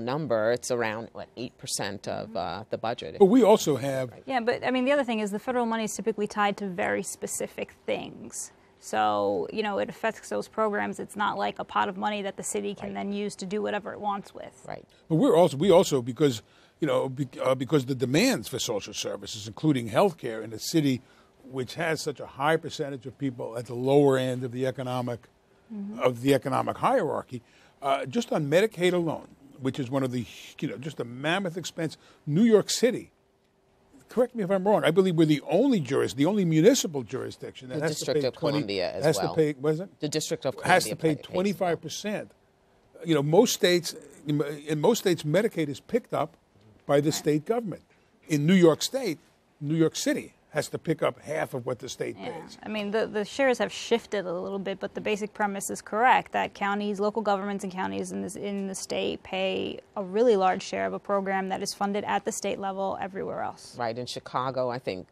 number. It's around 8% of the budget. But we also have. yeah, but I mean the other thing is the federal money is typically tied to very specific things. So, it affects those programs. It's not like a pot of money that the city can then use to do whatever it wants with. Right. But we also because the demands for social services, including health care in a city which has such a high percentage of people at the lower end of the economic hierarchy, just on Medicaid alone, which is one of the just a mammoth expense, New York City. Correct me if I'm wrong. I believe we're the only municipal jurisdiction that has to pay Columbia as has well. to pay. What is it? The District of Columbia has to pay 25%. Most states, in most states, Medicaid is picked up by the state government. In New York City has to pick up half of what the state pays. I mean, the shares have shifted a little bit, but the basic premise is correct, that counties, local governments and counties in the state pay a really large share of a program that is funded at the state level everywhere else. Right. In Chicago, I think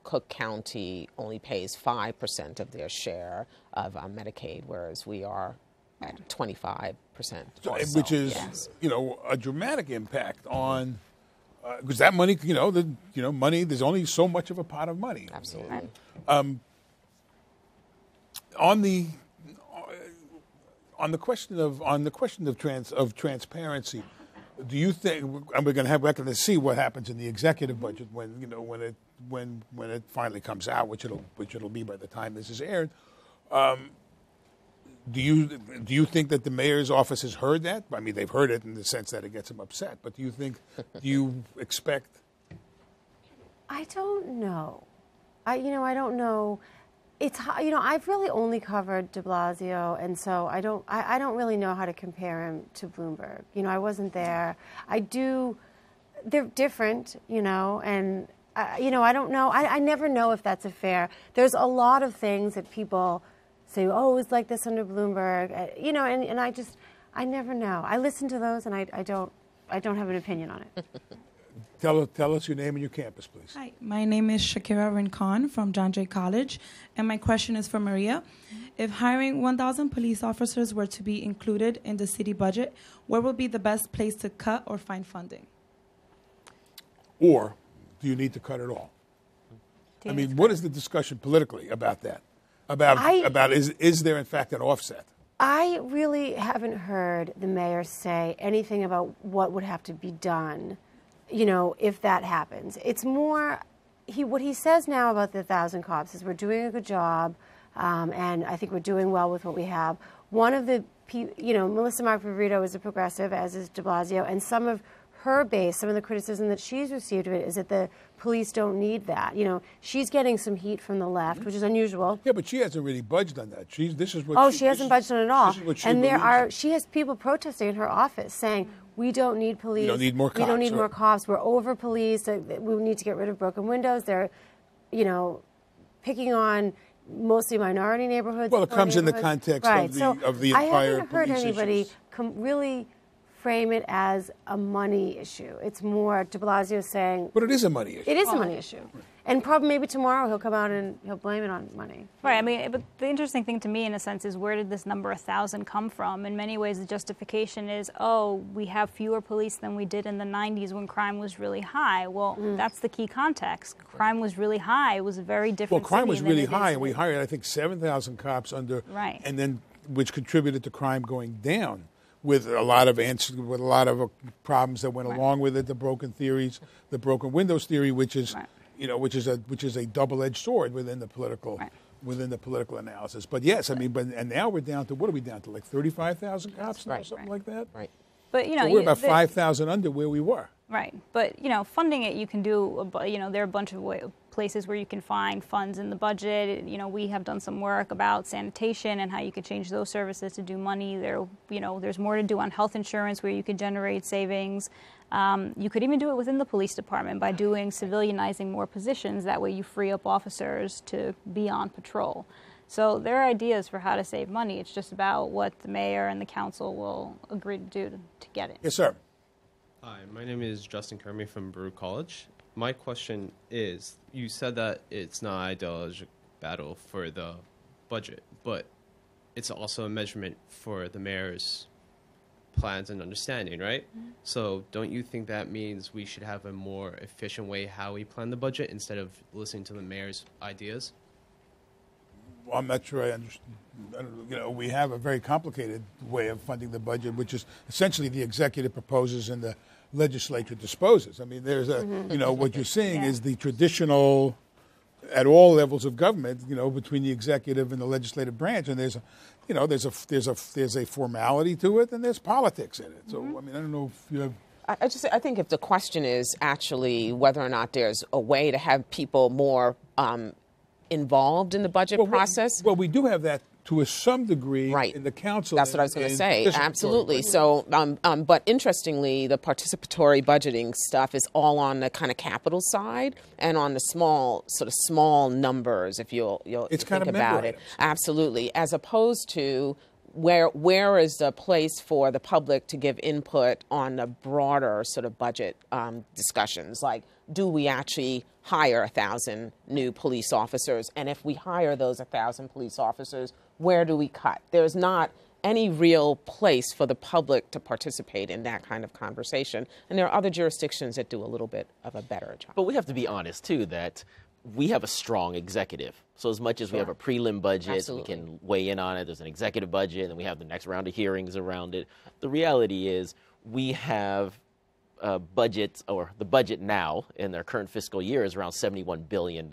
Cook County only pays 5% of their share of Medicaid, whereas we are at 25%. Which is, a dramatic impact on... because that money, money. There's only so much of a pot of money. Absolutely. On the question of transparency, do you think? And we're going to see what happens in the executive budget when it finally comes out, which it'll be by the time this is aired. Do you think that the mayor's office has heard that? I mean, they've heard it in the sense that it gets them upset. But do you expect? I don't know. I don't know. It's I've really only covered De Blasio, and so I don't really know how to compare him to Bloomberg. I wasn't there. They're different, and I don't know. I never know if that's a fair. There's a lot of things that people say, oh, it was like this under Bloomberg, and I never know. I listen to those, and I don't have an opinion on it. Tell us your name and your campus, please. Hi, my name is Shakira Rincon from John Jay College, and my question is for Maria. If hiring 1,000 police officers were to be included in the city budget, where would be the best place to cut or find funding? Or do you need to cut it all? I mean, what is the discussion politically about that? About is there in fact an offset? I really haven't heard the mayor say anything about what would have to be done, if that happens. It's more what he says now about the 1,000 cops is we're doing a good job, and I think we're doing well with what we have. One of the Melissa Mark-Viverito is a progressive, as is De Blasio, and some of her base, some of the criticism that she's received of it is that the police don't need that. She's getting some heat from the left, which is unusual. Yeah, but she hasn't really budged on that. She hasn't budged on it at all. And she has people protesting in her office saying, we don't need police. We don't need more cops. We don't need more cops. We're over-policed. We need to get rid of broken windows. They're, picking on mostly minority neighborhoods. Well, it comes in the context of the entire police I haven't heard anybody issues. Really frame it as a money issue. It's more De Blasio saying... But it is a money issue. It is a money issue. And probably maybe tomorrow he'll come out and he'll blame it on money. Right. I mean, but the interesting thing to me, in a sense, is where did this number 1,000 come from? In many ways, the justification is, we have fewer police than we did in the 90s when crime was really high. Well, that's the key context. Crime was really high. It was a very different. Well, crime was really high, and we hired, I think, 7,000 cops under, and then which contributed to crime going down. With a lot of problems that went along with it, the broken windows theory, which is which is a double-edged sword within the political within the political analysis. But yes, I mean, and now we're down to, what are we down to, like 35,000 cops now, right, something like that? Right. But, you know, So we're about 5,000 under where we were. Right, but, you know, funding it, you can do, you know, there are a bunch of places where you can find funds in the budget. You know, we have done some work about sanitation and how you could change those services to do money. There, you know, there's more to do on health insurance where you could generate savings. You could even do it within the police department by doing civilianizing more positions. That way you free up officers to be on patrol. So there are ideas for how to save money. It's just about what the mayor and the council will agree to do to get it. Yes, sir. Hi, my name is Justin Kermy from Baruch College. My question is, you said that it's not an ideological battle for the budget, but it's also a measurement for the mayor's plans and understanding, right? Mm-hmm. So don't you think that means we should have a more efficient way how we plan the budget instead of listening to the mayor's ideas? Well, I'm not sure I understand. You know, we have a very complicated way of funding the budget, which is essentially the executive proposes and the legislature disposes. I mean, there's a, you know, what you're seeing is the traditional, at all levels of government, you know, between the executive and the legislative branch, and there's a, you know, there's a formality to it, and there's politics in it. So, I mean, I don't know if you have. I think if the question is actually whether or not there's a way to have people more involved in the budget process. Well, we do have that to some degree in the council. That's what I was going to say. Absolutely. So, but interestingly, the participatory budgeting stuff is all on the kind of capital side and on the small numbers, if you'll think about it. Absolutely. As opposed to where is the place for the public to give input on the broader sort of budget discussions, like do we actually hire 1,000 new police officers? And if we hire those 1,000 police officers, where do we cut? There's not any real place for the public to participate in that kind of conversation. And there are other jurisdictions that do a little bit of a better job. But we have to be honest, too, that we have a strong executive. So as much as we have a prelim budget, we can weigh in on it. There's an executive budget, and we have the next round of hearings around it. The reality is we have budgets, or the budget now in their current fiscal year is around $71 billion.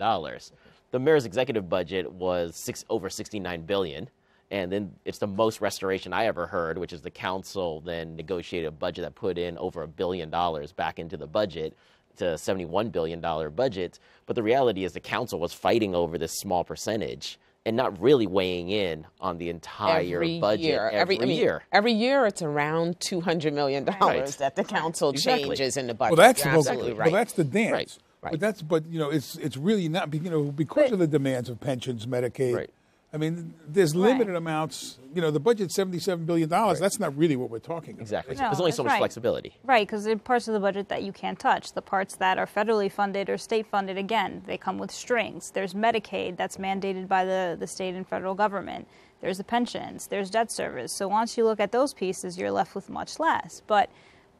The mayor's executive budget was over $69 billion. And then it's the most restoration I ever heard, which is the council then negotiated a budget that put in over $1 billion back into the budget, to a $71 billion budget. But the reality is the council was fighting over this small percentage and not really weighing in on the entire budget every year. Every year it's around $200 million that the council changes in the budget. Well, that's absolutely right. Well, that's the dance. Right. But you know, it's really not, you know, because of the demands of pensions, Medicaid. Right. I mean, there's limited amounts. You know, the budget's $77 billion. That's not really what we're talking about. Exactly. No, there's only so much flexibility. Right, because there are parts of the budget that you can't touch. The parts that are federally funded or state funded, again, they come with strings. There's Medicaid that's mandated by the state and federal government. There's the pensions. There's debt service. So once you look at those pieces, you're left with much less. But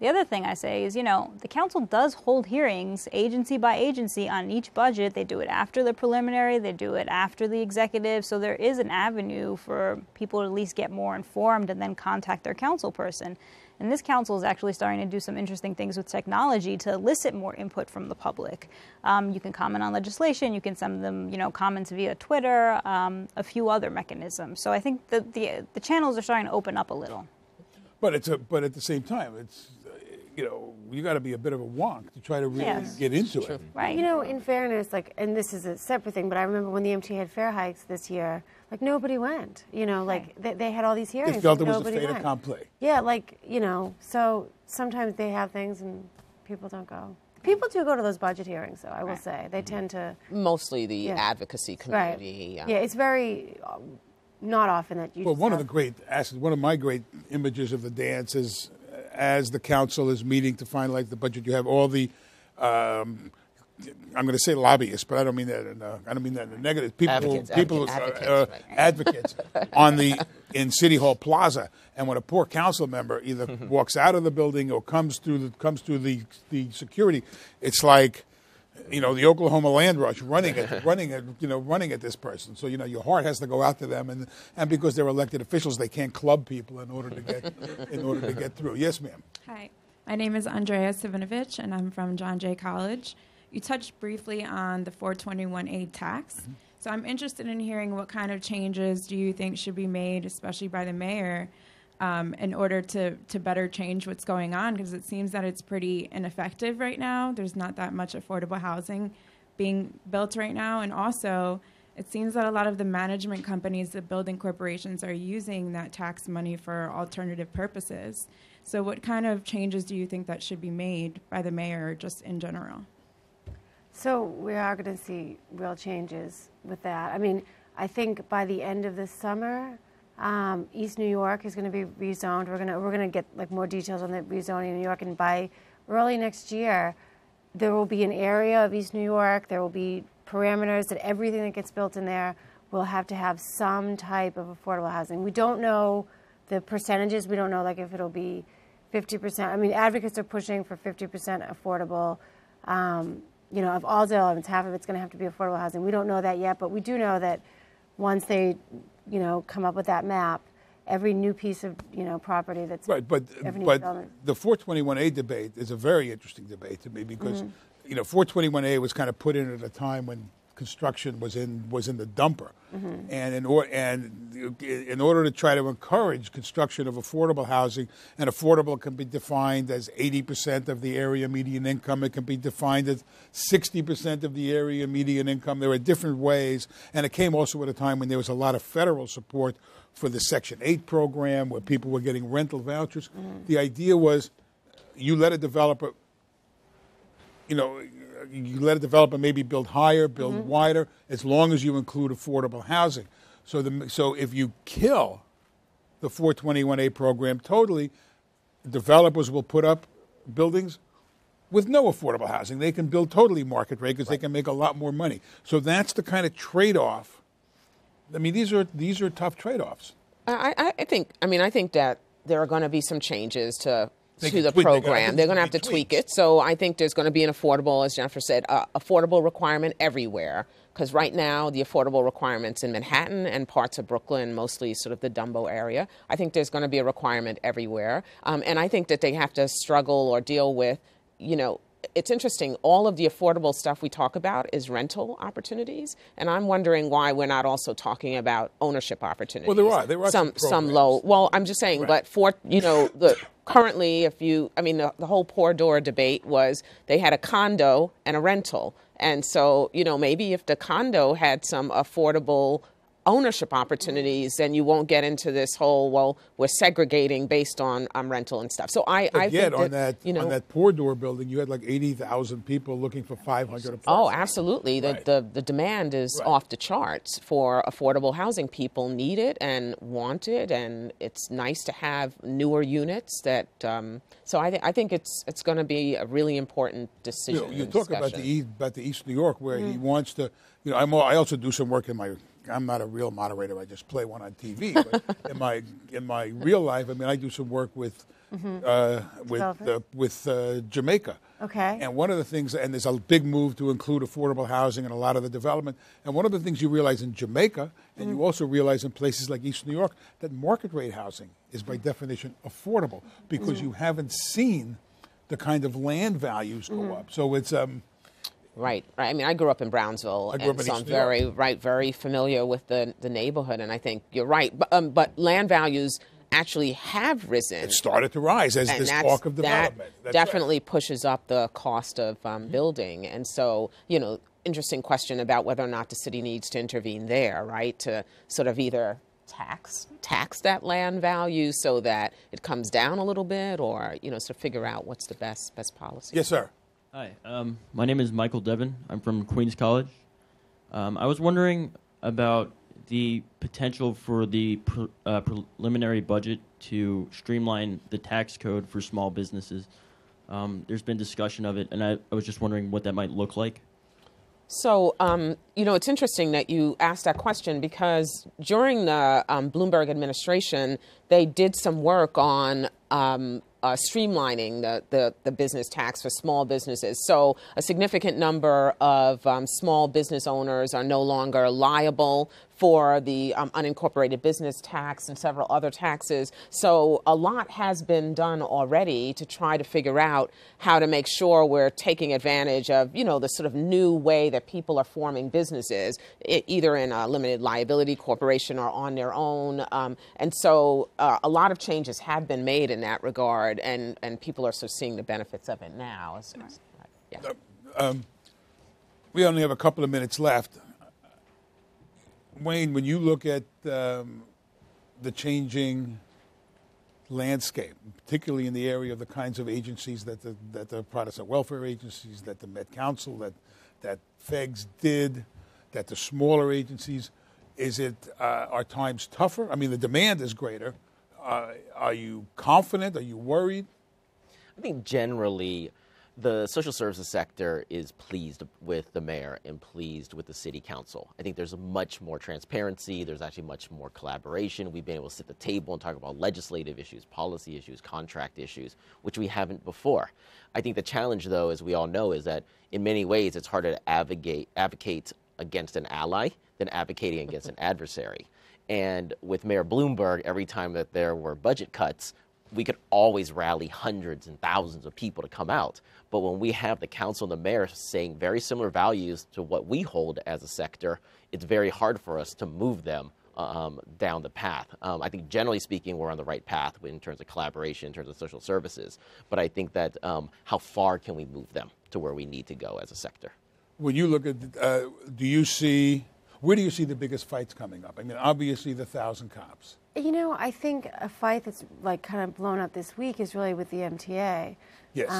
the other thing I say is, you know, the council does hold hearings agency by agency on each budget. They do it after the preliminary. They do it after the executive. So there is an avenue for people to at least get more informed and then contact their council person. And this council is actually starting to do some interesting things with technology to elicit more input from the public. You can comment on legislation. You can send them, you know, comments via Twitter, a few other mechanisms. So I think that the channels are starting to open up a little. But at the same time, it's, you know, you got to be a bit of a wonk to try to really get into it. Right. You know, in fairness, like, and this is a separate thing, but I remember when the MT had fare hikes this year, like, nobody went. You know, like, they had all these hearings. They felt it was a nobody fait went. accompli. Yeah, like, you know, so sometimes they have things and people don't go. People do go to those budget hearings, though, I will say. They tend to. Mostly the advocacy community. Right. Yeah, it's very not often that you. Well, one of my great images of the dance is, as the council is meeting to finalize the budget, you have all the, I'm going to say lobbyists, but I don't mean that in a negative. Advocates in City Hall Plaza, and when a poor council member either walks out of the building or comes through the security, it's like, you know, the Oklahoma land rush running at this person. So, you know, your heart has to go out to them, and because they're elected officials, they can't club people in order to get through. Yes, ma'am. Hi, my name is Andrea Sivinovich, and I'm from John Jay College. you touched briefly on the 421A tax. So I'm interested in hearing what kind of changes do you think should be made, especially by the mayor, in order to better change what's going on, because it seems that it's pretty ineffective right now. There's not that much affordable housing being built right now. And also, it seems that a lot of the management companies, the building corporations, are using that tax money for alternative purposes. So what kind of changes do you think that should be made by the mayor just in general? So we are going to see real changes with that. I mean, I think by the end of this summer, East New York is going to be rezoned. We're going to get like more details on the rezoning in New York, and by early next year, there will be an area of East New York. There will be parameters that everything that gets built in there will have to have some type of affordable housing. We don't know the percentages. We don't know like if it'll be 50%. I mean, advocates are pushing for 50% affordable. You know, of all developments, half of it's going to have to be affordable housing. We don't know that yet, but we do know that once they, you know, come up with that map, every new piece of, you know, property that's right. But the 421A debate is a very interesting debate to me because, you know, 421A was kind of put in at a time when construction was in the dumper, and in order to try to encourage construction of affordable housing, and affordable can be defined as 80% of the area median income. It can be defined as 60% of the area median income. There are different ways, and it came also at a time when there was a lot of federal support for the Section 8 program, where people were getting rental vouchers. The idea was, you let a developer, you know. You let a developer maybe build higher, build wider, as long as you include affordable housing. So if you kill the 421A program totally, developers will put up buildings with no affordable housing. They can build totally market rate because they can make a lot more money. So that's the kind of trade-off. I mean, these are tough trade-offs. I think that there are going to be some changes to the program. They're going to have to tweak it. So I think there's going to be an affordable, as Jennifer said, affordable requirement everywhere. Because right now, the affordable requirements in Manhattan and parts of Brooklyn, mostly sort of the Dumbo area, I think there's going to be a requirement everywhere. And I think that they have to struggle or deal with, you know, it's interesting. All of the affordable stuff we talk about is rental opportunities, and I'm wondering why we're not also talking about ownership opportunities. Well, there are some low. Well, I'm just saying, but for currently, the whole poor door debate was they had a condo and a rental, and so maybe if the condo had some affordable ownership opportunities, then you won't get into this whole, well, we're segregating based on rental and stuff. So I think on that poor door building, you had like 80,000 people looking for 500 apartments. Oh, absolutely. The demand is off the charts for affordable housing. People need it and want it, and it's nice to have newer units that. So I think it's going to be a really important decision. You talk about the East New York, where he wants to. I also do some work in my. I'm not a real moderator. I just play one on TV. But in my real life, I do some work with Jamaica. Okay. And one of the things, and there's a big move to include affordable housing in a lot of the development. And one of the things you realize in Jamaica, and you also realize in places like East New York, that market rate housing is by definition affordable because you haven't seen the kind of land values go up. So it's Right. I mean, I grew up in Brownsville, so I'm very familiar with the neighborhood, and I think you're right. But land values actually have risen. It started to rise as this talk of development. That definitely pushes up the cost of building, and so interesting question about whether or not the city needs to intervene there, right? To sort of either tax that land value so that it comes down a little bit, or sort of figure out what's the best policy. Yes, sir. Hi, my name is Michael Devin. I'm from Queens College. I was wondering about the potential for the preliminary budget to streamline the tax code for small businesses. There's been discussion of it, and I was just wondering what that might look like. So, it's interesting that you asked that question because during the Bloomberg administration, they did some work on streamlining the business tax for small businesses. So a significant number of small business owners are no longer liable for the unincorporated business tax and several other taxes. So a lot has been done already to try to figure out how to make sure we're taking advantage of, the sort of new way that people are forming businesses, either in a limited liability corporation or on their own. And so a lot of changes have been made in that regard, and people are sort of seeing the benefits of it now. We only have a couple of minutes left. Wayne, when you look at the changing landscape, particularly in the area of the kinds of agencies that the Protestant welfare agencies, that the Met Council, that FEGS did, that the smaller agencies, are times tougher? I mean, the demand is greater. Are you confident? Are you worried? I think generally the social services sector is pleased with the mayor and pleased with the city council. I think there's much more transparency. There's actually much more collaboration. We've been able to sit at the table and talk about legislative issues, policy issues, contract issues, which we haven't before. I think the challenge, though, as we all know, is that in many ways it's harder to advocate against an ally than advocating against an adversary. And with Mayor Bloomberg, every time that there were budget cuts, we could always rally hundreds and thousands of people to come out. But when we have the council and the mayor saying very similar values to what we hold as a sector, it's very hard for us to move them down the path. I think generally speaking, we're on the right path in terms of collaboration, in terms of social services. But I think that how far can we move them to where we need to go as a sector? When you look at, where do you see the biggest fights coming up? I mean, obviously the 1,000 cops. I think a fight that's kind of blown up this week is really with the MTA. Yes.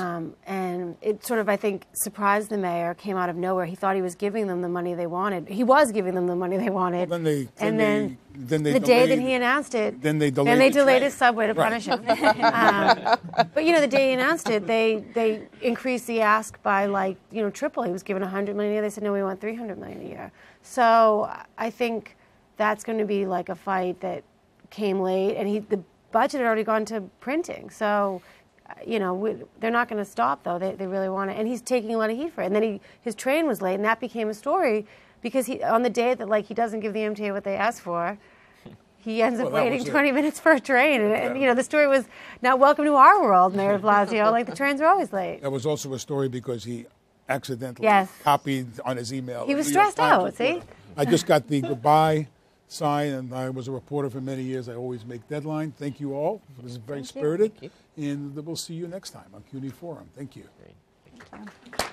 And it sort of, I think, surprised the mayor, came out of nowhere. He thought he was giving them the money they wanted. He was giving them the money they wanted. Well, then the day that he announced it, then they delayed his subway to punish him. But, the day he announced it, they increased the ask by triple. He was given $100 million a year. They said, no, we want $300 million a year. So I think that's going to be like a fight that came late, and the budget had already gone to printing. So, they're not going to stop, though. They really want it. And he's taking a lot of heat for it. And then his train was late, and that became a story because on the day that, he doesn't give the MTA what they asked for, he ends up waiting 20 minutes for a train. And the story was not welcome to our world, Mayor de Blasio. The trains are always late. That was also a story because he accidentally copied on his email. He was stressed out, see? I just got the goodbye sign, and I was a reporter for many years. I always make deadline. Thank you all. This is very spirited. And we'll see you next time on CUNY Forum. Thank you. Great. Thank you.